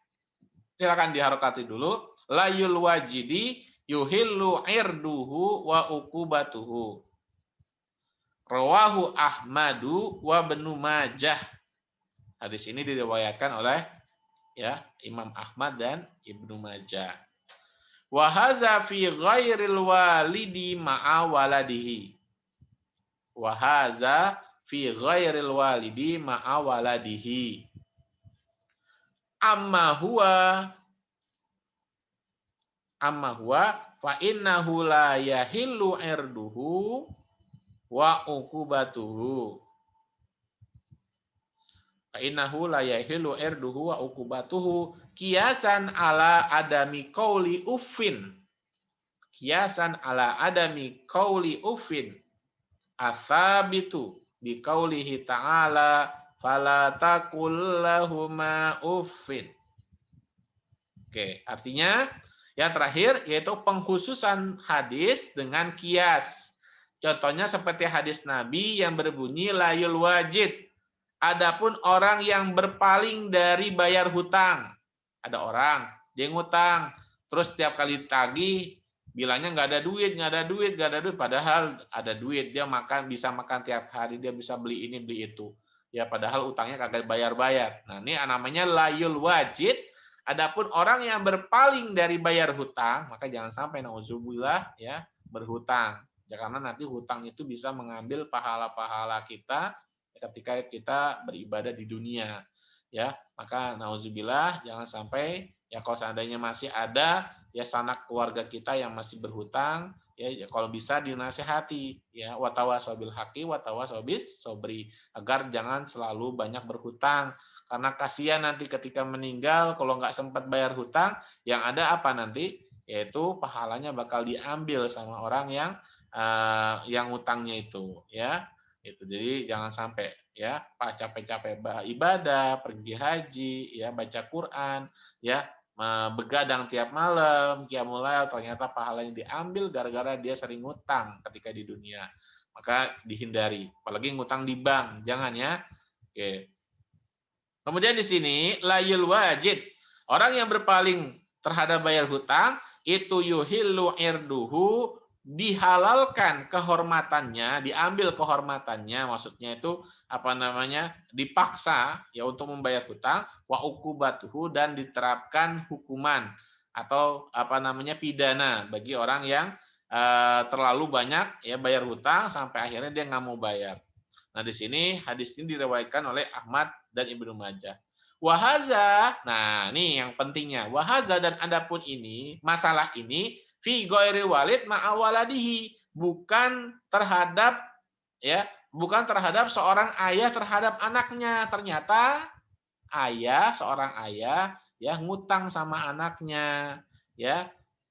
Silakan diharokati dulu. Layul wajidi yuhillu irduhu wa ukubatuhu. Rawahu Ahmadu wa Ibnu Majah. Hadis ini diriwayatkan oleh ya Imam Ahmad dan Ibnu Majah. Wa hadza fi ghairil walidi ma'a waladihi. Wa hadza fi ghairil walidi ma'a waladihi. Amma huwa fa innahu la yahillu irduhu wa uqubatuhu. Fa innahu la yahillu irduhu wa uqubatuhu kiasan ala adami qauli uffin. Kiasan ala adami qauli uffin. Atsabitu bi qaulihi ta'ala fala taqul lahuma uffin. Oke, artinya yang terakhir yaitu pengkhususan hadis dengan kias. Contohnya seperti hadis Nabi yang berbunyi layul wajid. Adapun orang yang berpaling dari bayar hutang. Ada orang, dia ngutang. Terus setiap kali tagih, bilangnya nggak ada duit, nggak ada duit, nggak ada duit. Padahal ada duit, dia bisa makan tiap hari, dia bisa beli ini, beli itu. Ya padahal utangnya kagak bayar-bayar. Nah ini namanya layul wajid. Adapun orang yang berpaling dari bayar hutang, maka jangan sampai nauzubillah ya berhutang. Ya, karena nanti hutang itu bisa mengambil pahala-pahala kita ketika kita beribadah di dunia. Ya, maka nauzubillah jangan sampai ya kalau seandainya masih ada ya sanak keluarga kita yang masih berhutang, ya kalau bisa dinasihati ya watawasobil haqi watawasobis sobri agar jangan selalu banyak berhutang karena kasihan nanti ketika meninggal kalau nggak sempat bayar hutang yang ada apa nanti yaitu pahalanya bakal diambil sama orang yang utangnya itu ya itu jadi jangan sampai ya pak capek-capek ibadah pergi haji ya baca Quran ya begadang tiap malam qiyamul lail ternyata pahalanya diambil gara-gara dia sering ngutang ketika di dunia maka dihindari apalagi ngutang di bank jangan ya oke kemudian di sini layul wajid orang yang berpaling terhadap bayar hutang itu yuhillu irduhu dihalalkan kehormatannya, diambil kehormatannya, maksudnya itu apa namanya dipaksa ya untuk membayar hutang, wa ukubatuhu dan diterapkan hukuman atau apa namanya pidana bagi orang yang terlalu banyak ya bayar hutang sampai akhirnya dia nggak mau bayar. Nah di sini hadis ini diriwayatkan oleh Ahmad dan Ibnu Majah. Wahaza, nah ini yang pentingnya. Wahaza dan adapun ini, masalah ini fi ghairi walid ma'awaladihi, bukan terhadap ya, bukan terhadap seorang ayah terhadap anaknya. Ternyata seorang ayah ya ngutang sama anaknya, ya.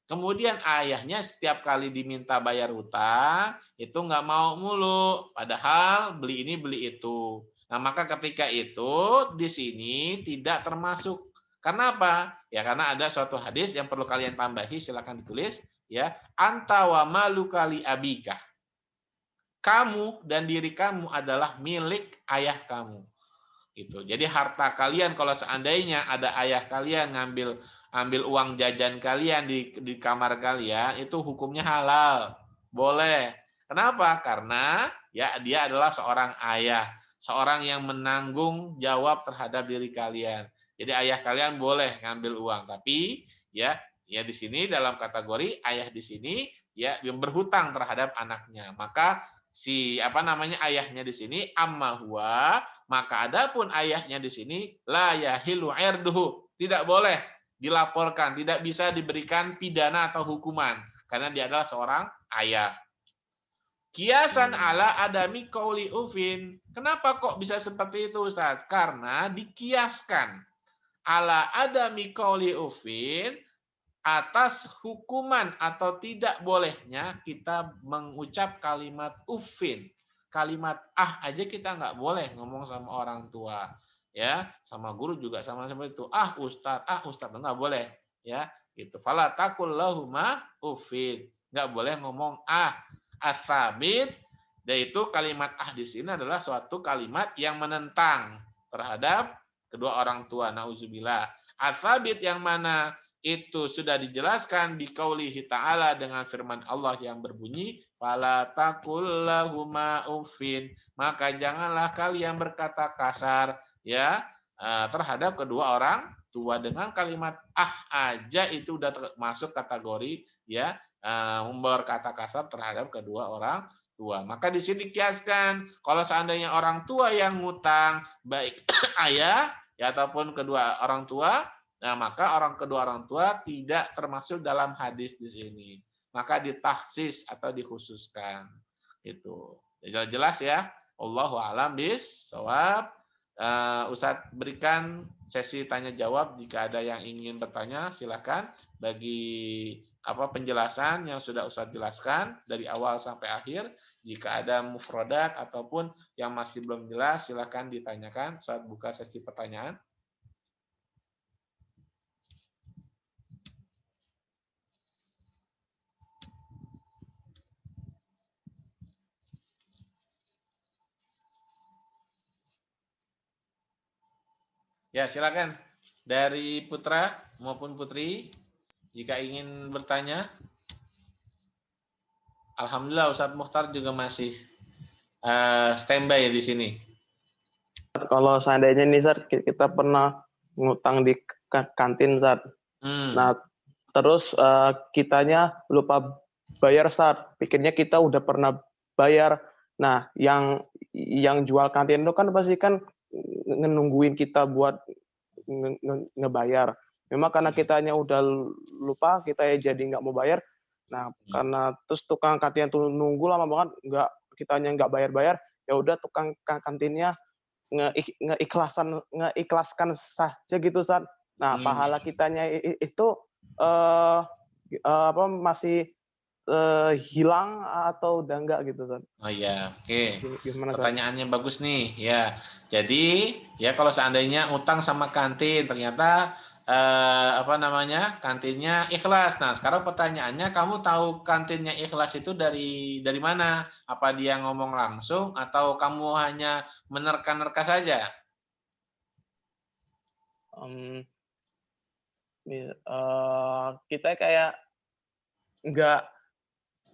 Kemudian ayahnya setiap kali diminta bayar hutang itu nggak mau mulu, padahal beli ini beli itu. Nah maka ketika itu di sini tidak termasuk. Karena apa? Ya karena ada suatu hadis yang perlu kalian tambahi, silakan ditulis. Ya, anta wa malu kali abika. Kamu dan diri kamu adalah milik ayah kamu. Gitu. Jadi harta kalian kalau seandainya ada ayah kalian ambil uang jajan kalian di kamar kalian itu hukumnya halal. Boleh. Kenapa? Karena ya dia adalah seorang ayah, seorang yang menanggung jawab terhadap diri kalian. Jadi ayah kalian boleh ngambil uang, tapi ya di sini dalam kategori ayah di sini ya yang berhutang terhadap anaknya. Maka si apa namanya ayahnya di sini amma huwa maka adapun ayahnya di sini la yahilu irduhu, tidak boleh dilaporkan, tidak bisa diberikan pidana atau hukuman karena dia adalah seorang ayah. Kiasan ala adami qauli ufin. Kenapa kok bisa seperti itu Ustaz? Karena dikiaskan ala adami qauli ufin atas hukuman atau tidak bolehnya kita mengucap kalimat ufin. Kalimat aja kita nggak boleh ngomong sama orang tua. Ya, sama guru juga sama seperti itu. Ustaz, nggak boleh. Ya, gitu. Fala taqul lahuma ufin. Nggak boleh ngomong asabit. Yaitu kalimat di sini adalah suatu kalimat yang menentang terhadap kedua orang tua. Nauzubillah. Asabit yang mana itu sudah dijelaskan di qaulihi ta'ala dengan firman Allah yang berbunyi fala taqul lahuma uffin, maka janganlah kalian berkata kasar ya terhadap kedua orang tua. Dengan kalimat aja itu udah masuk kategori ya berkata kasar terhadap kedua orang tua. Maka di sini kiaskan kalau seandainya orang tua yang ngutang baik ayah ya ataupun kedua orang tua. Nah, maka kedua orang tua tidak termasuk dalam hadis di sini. Maka ditahsis atau dikhususkan. Itu. Jelas ya. Allahu a'lam bishawab. Ustadz berikan sesi tanya jawab jika ada yang ingin bertanya silakan. Bagi penjelasan yang sudah Ustadz jelaskan dari awal sampai akhir, jika ada mufradat ataupun yang masih belum jelas silakan ditanyakan. Ustadz buka sesi pertanyaan. Ya, silakan. Dari Putra maupun Putri, jika ingin bertanya. Alhamdulillah Ustadz Mukhtar juga masih standby di sini. Kalau seandainya nih Zat, kita pernah ngutang di kantin Zat. Nah, terus kitanya lupa bayar Zat. Pikirnya kita udah pernah bayar. Nah, yang jual kantin itu kan pasti kan nungguin kita buat ngebayar. Memang karena kitanya udah lupa, kita ya jadi nggak mau bayar. Nah, karena terus tukang kantin tuh nunggu lama banget, kitanya nggak bayar-bayar, ya udah tukang kantinnya ngeikhlaskan saja gitu San. Nah, pahala kitanya itu masih hilang atau udah enggak gitu San. Oh iya, oke. Gimana San? Pertanyaannya bagus nih, ya. Jadi ya kalau seandainya utang sama kantin ternyata kantinnya ikhlas. Nah, sekarang pertanyaannya, kamu tahu kantinnya ikhlas itu dari mana? Apa dia ngomong langsung atau kamu hanya menerka-nerka saja? Kita kayak nggak,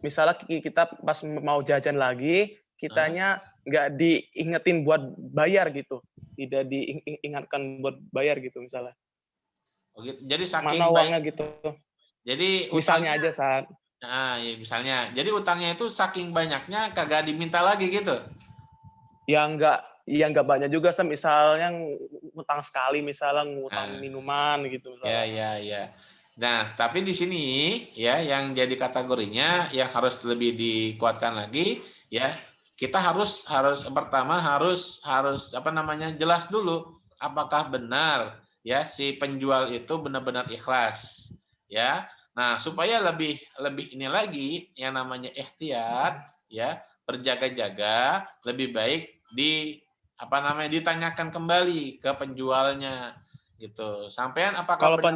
misalnya kita pas mau jajan lagi, kitanya nggak diingetin buat bayar gitu, tidak diingatkan buat bayar gitu misalnya. Oh, gitu. Jadi saking mana uangnya baik. gitu. Jadi Misalnya utangnya, aja saat. nah, ya misalnya. Jadi utangnya itu saking banyaknya kagak diminta lagi gitu. Ya nggak banyak juga sih, misalnya ngutang sekali, misalnya ngutang minuman gitu misalnya. Ya. Nah, tapi di sini ya yang jadi kategorinya yang harus lebih dikuatkan lagi ya. Kita harus pertama harus jelas dulu apakah benar ya si penjual itu benar-benar ikhlas ya. Nah, supaya lebih ini lagi yang namanya ihtiyat ya, berjaga-jaga, lebih baik ditanyakan kembali ke penjualnya gitu. Sampean apakah Kalau benar?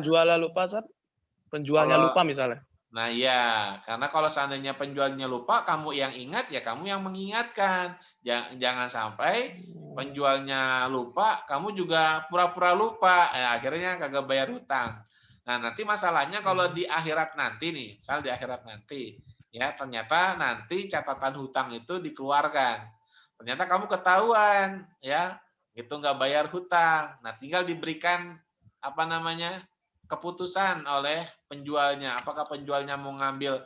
penjualnya lupa misalnya. Nah ya, karena kalau seandainya penjualnya lupa, kamu yang ingat ya kamu yang mengingatkan. Jangan sampai penjualnya lupa, kamu juga pura-pura lupa. Akhirnya kagak bayar hutang. Nah nanti masalahnya kalau di akhirat nanti nih, misal di akhirat nanti, ya ternyata nanti catatan hutang itu dikeluarkan. Ternyata kamu ketahuan, ya itu nggak bayar hutang. Nah tinggal diberikan keputusan oleh penjualnya. Apakah penjualnya mau ngambil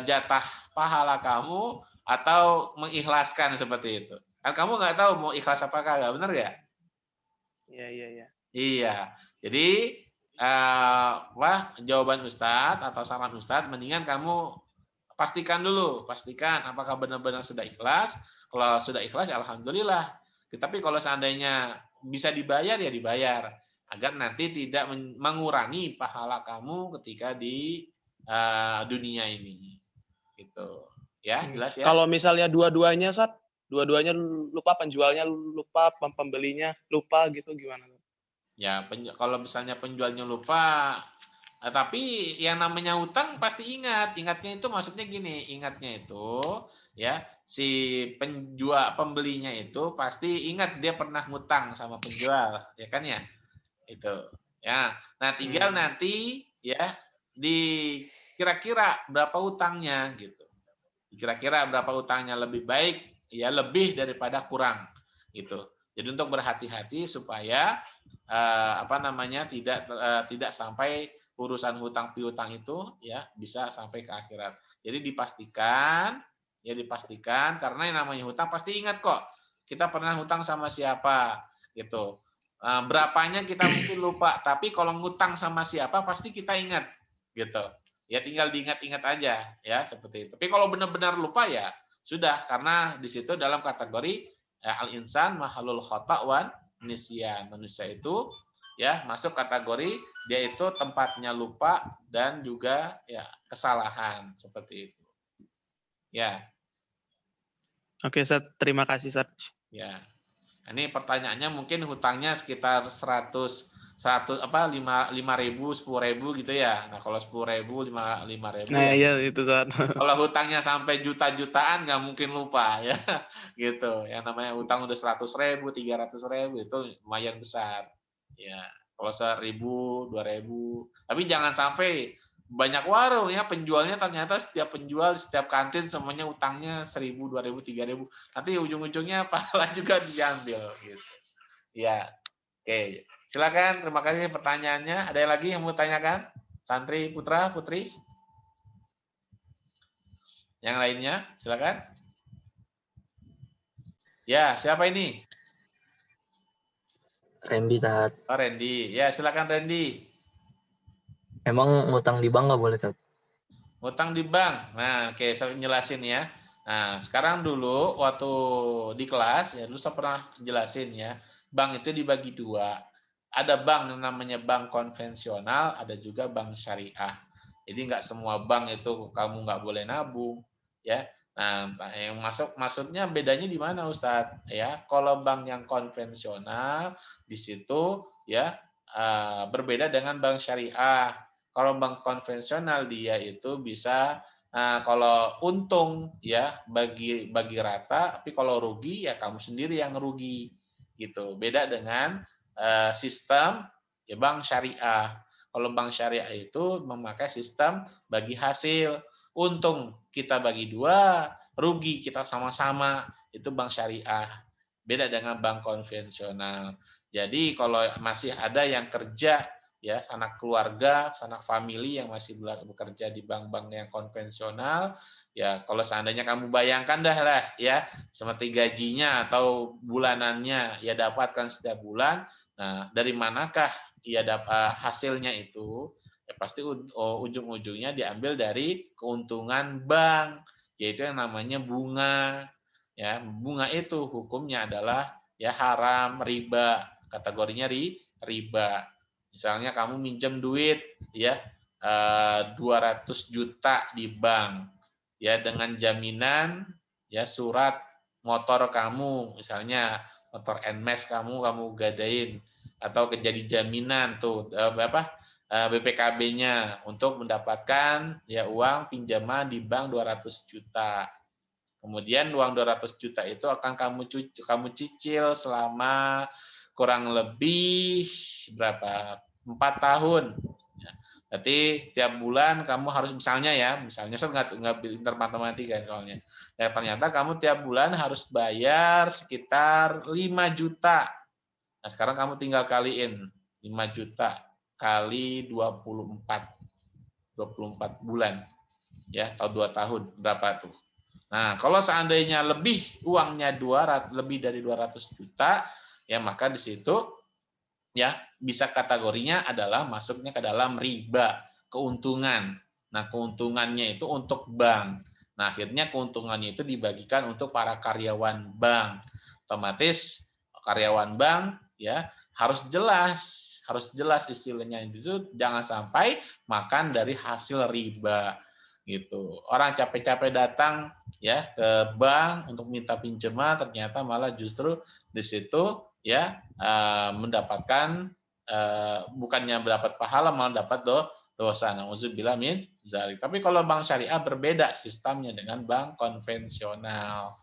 jatah pahala kamu atau mengikhlaskan seperti itu? Kan kamu nggak tahu mau ikhlas apakah, nggak benar ya? Iya. Iya. Jadi jawaban Ustadz atau saran Ustadz, mendingan kamu pastikan apakah benar-benar sudah ikhlas. Kalau sudah ikhlas, ya alhamdulillah. Tapi kalau seandainya bisa dibayar, ya dibayar. Agar nanti tidak mengurangi pahala kamu ketika di dunia ini. Gitu. Ya, jelas ya? Kalau misalnya dua-duanya lupa, penjualnya lupa, pembelinya lupa gitu, gimana? Ya, kalau misalnya penjualnya lupa, tapi yang namanya hutang pasti ingat. Ingatnya itu maksudnya gini, ingatnya itu ya si pembelinya itu pasti ingat dia pernah ngutang sama penjual, ya kan ya? Itu. Ya. Nah, tinggal nanti ya di kira-kira berapa utangnya gitu. Kira-kira berapa utangnya lebih baik ya lebih daripada kurang gitu. Jadi untuk berhati-hati supaya tidak sampai urusan hutang piutang itu ya bisa sampai ke akhirat. Jadi dipastikan karena yang namanya hutang pasti ingat kok. Kita pernah hutang sama siapa gitu. Berapanya kita mungkin lupa, tapi kalau ngutang sama siapa pasti kita ingat gitu. Ya tinggal diingat-ingat aja ya seperti itu. Tapi kalau benar-benar lupa ya sudah, karena di situ dalam kategori al-insan mahalul khata' wan nisyan. Manusia itu ya masuk kategori dia itu tempatnya lupa dan juga ya kesalahan seperti itu. Ya. Oke, Sat. Terima kasih, Sat. Ya. Ini pertanyaannya mungkin hutangnya sekitar 5.000, 10.000 gitu ya. Nah, kalau 10.000, 5.000 Nah, ya. iya itu, Sat. Kalau hutangnya sampai juta-jutaan nggak mungkin lupa ya. Gitu. Yang namanya hutang udah 100.000, 300.000 itu lumayan besar. Ya, kalau 1.000, 2.000. Tapi jangan sampai banyak warung ya penjualnya ternyata setiap penjual setiap kantin semuanya utangnya 1.000, 2.000, 3.000. Nanti ujung-ujungnya pahala juga diambil gitu. Ya, oke. Silakan, terima kasih pertanyaannya. Ada lagi yang mau tanyakan? Santri Putra, Putri? Yang lainnya, silakan. Ya, siapa ini? Randy, Tat. Oh, Randy. Ya, silakan Randy. Emang ngutang di bank nggak boleh, Tat? Ngutang di bank. Nah, oke, saya jelasin ya. Nah, sekarang dulu waktu di kelas ya, dulu saya pernah jelasin ya, bank itu dibagi dua. Ada bank yang namanya bank konvensional, ada juga bank syariah. Jadi nggak semua bank itu kamu nggak boleh nabung, ya. Nah, yang maksudnya bedanya di mana, Ustadz? Ya, kalau bank yang konvensional di situ ya berbeda dengan bank syariah. Kalau bank konvensional dia itu bisa kalau untung ya bagi rata, tapi kalau rugi ya kamu sendiri yang rugi gitu. Beda dengan sistem ya bank syariah. Kalau bank syariah itu memakai sistem bagi hasil. Untung kita bagi dua, rugi kita sama-sama. Itu bank syariah. Beda dengan bank konvensional. Jadi kalau masih ada yang kerja ya sanak keluarga, sanak family yang masih bekerja di bank-bank yang konvensional, ya kalau seandainya kamu bayangkan dah lah ya seperti gajinya atau bulanannya ya dapatkan setiap bulan. Nah, dari manakah ia dapat hasilnya itu? Ya pasti ujung-ujungnya diambil dari keuntungan bank, yaitu yang namanya bunga. Ya, bunga itu hukumnya adalah ya haram, riba, kategorinya riba. Misalnya kamu minjem duit ya 200 juta di bank ya dengan jaminan ya surat motor kamu, misalnya motor NMAX kamu gadain atau jadi jaminan tuh BPKB-nya untuk mendapatkan ya uang pinjaman di bank 200 juta. Kemudian uang 200 juta itu akan kamu cicil selama kurang lebih berapa? 4 tahun. Berarti tiap bulan kamu harus misalnya saya nggak pintar matematika soalnya. Ya, ternyata kamu tiap bulan harus bayar sekitar 5 juta. Nah, sekarang kamu tinggal kaliin 5 juta kali 24 bulan ya atau 2 tahun berapa tuh? Nah, kalau seandainya uangnya lebih dari 200 juta, ya maka di situ ya bisa kategorinya adalah masuknya ke dalam riba, keuntungan. Nah, keuntungannya itu untuk bank. Nah, akhirnya keuntungannya itu dibagikan untuk para karyawan bank. Otomatis karyawan bank ya harus jelas istilahnya itu jangan sampai makan dari hasil riba gitu. Orang capek-capek datang ya ke bank untuk minta pinjaman, ternyata malah justru di situ ya mendapatkan bukannya mendapat pahala malah dapat dosa. Nauzubillah min dzalik. Tapi kalau bank syariah berbeda sistemnya dengan bank konvensional.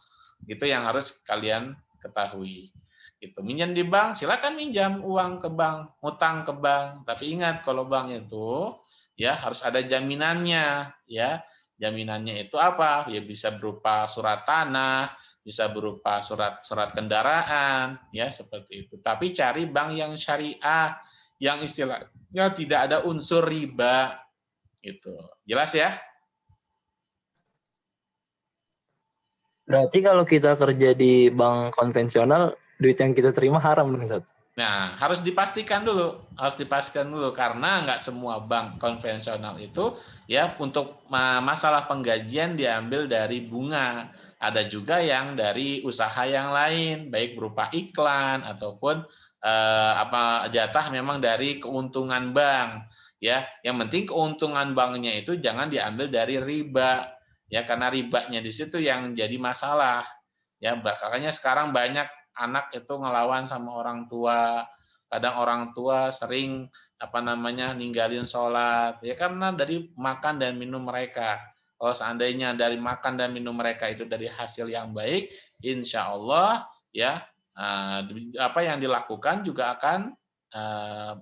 Itu yang harus kalian ketahui. Gitu. Minjam di bank, silakan minjam uang ke bank, ngutang ke bank. Tapi ingat kalau bank itu ya harus ada jaminannya ya. Jaminannya itu apa? Ya bisa berupa surat tanah, bisa berupa surat kendaraan ya seperti itu. Tapi cari bank yang syariah yang istilahnya tidak ada unsur riba gitu. Jelas ya? Berarti kalau kita kerja di bank konvensional, duit yang kita terima haram dong, Ustaz? Nah, harus dipastikan dulu, karena nggak semua bank konvensional itu ya untuk masalah penggajian diambil dari bunga. Ada juga yang dari usaha yang lain, baik berupa iklan ataupun jatah memang dari keuntungan bank. Ya, yang penting keuntungan banknya itu jangan diambil dari riba, ya karena ribanya di situ yang jadi masalah. Ya, makanya sekarang banyak anak itu ngelawan sama orang tua, kadang orang tua sering ninggalin sholat ya karena dari makan dan minum mereka. Kalau seandainya dari makan dan minum mereka itu dari hasil yang baik, insya Allah ya apa yang dilakukan juga akan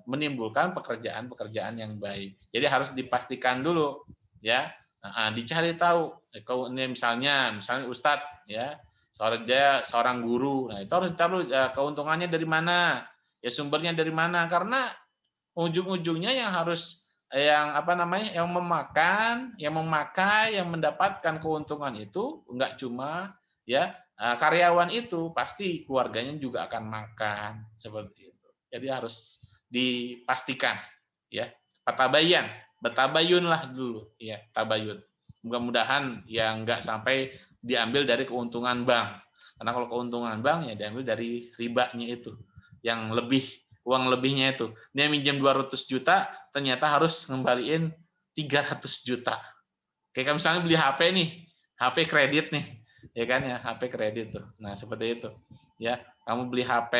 menimbulkan pekerjaan-pekerjaan yang baik. Jadi harus dipastikan dulu, ya. Dicari tahu. Ini misalnya Ustadz, ya, seorang guru. Nah, itu harus tahu keuntungannya dari mana, ya sumbernya dari mana. Karena ujung-ujungnya yang memakai, yang mendapatkan keuntungan itu enggak cuma ya karyawan itu, pasti keluarganya juga akan makan seperti itu. Jadi harus dipastikan, ya, bertabayunlah dulu, ya, tabayun. Mudah-mudahan ya enggak sampai diambil dari keuntungan bank. Karena kalau keuntungan bank ya diambil dari ribanya itu, yang lebih, uang lebihnya itu. Dia minjem 200 juta, ternyata harus ngembaliin 300 juta. Kayak misalnya beli HP nih, HP kredit nih, ya kan ya, HP kredit tuh. Nah, seperti itu. Ya, kamu beli HP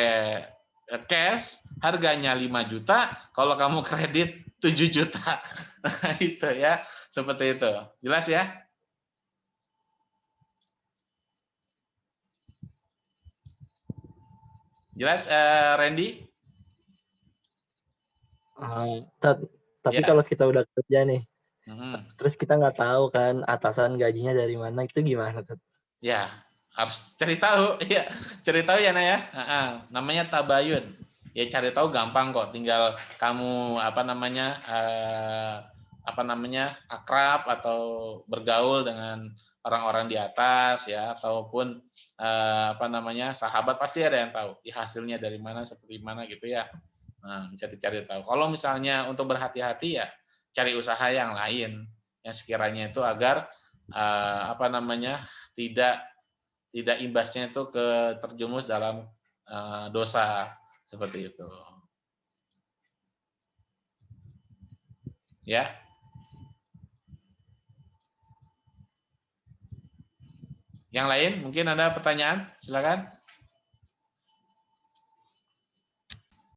cash, harganya 5 juta, kalau kamu kredit 7 juta. Nah, itu ya, seperti itu. Jelas ya? Jelas, Randy? Tapi Ya. kalau kita udah kerja nih, terus kita nggak tahu kan atasan gajinya dari mana, itu gimana, Tat? Ya, harus cari tahu. Ya, cari tahu ya, Naya. Namanya tabayun. Ya, cari tahu gampang kok. Tinggal kamu akrab atau bergaul dengan orang-orang di atas, ya, ataupun sahabat, pasti ada yang tahu. Ya, hasilnya dari mana, seperti mana gitu ya. Nah, cari-cari tahu. Kalau misalnya untuk berhati-hati ya cari usaha yang lain yang sekiranya itu agar tidak imbasnya itu terjumus dalam dosa seperti itu. Ya. Yang lain mungkin ada pertanyaan, silakan.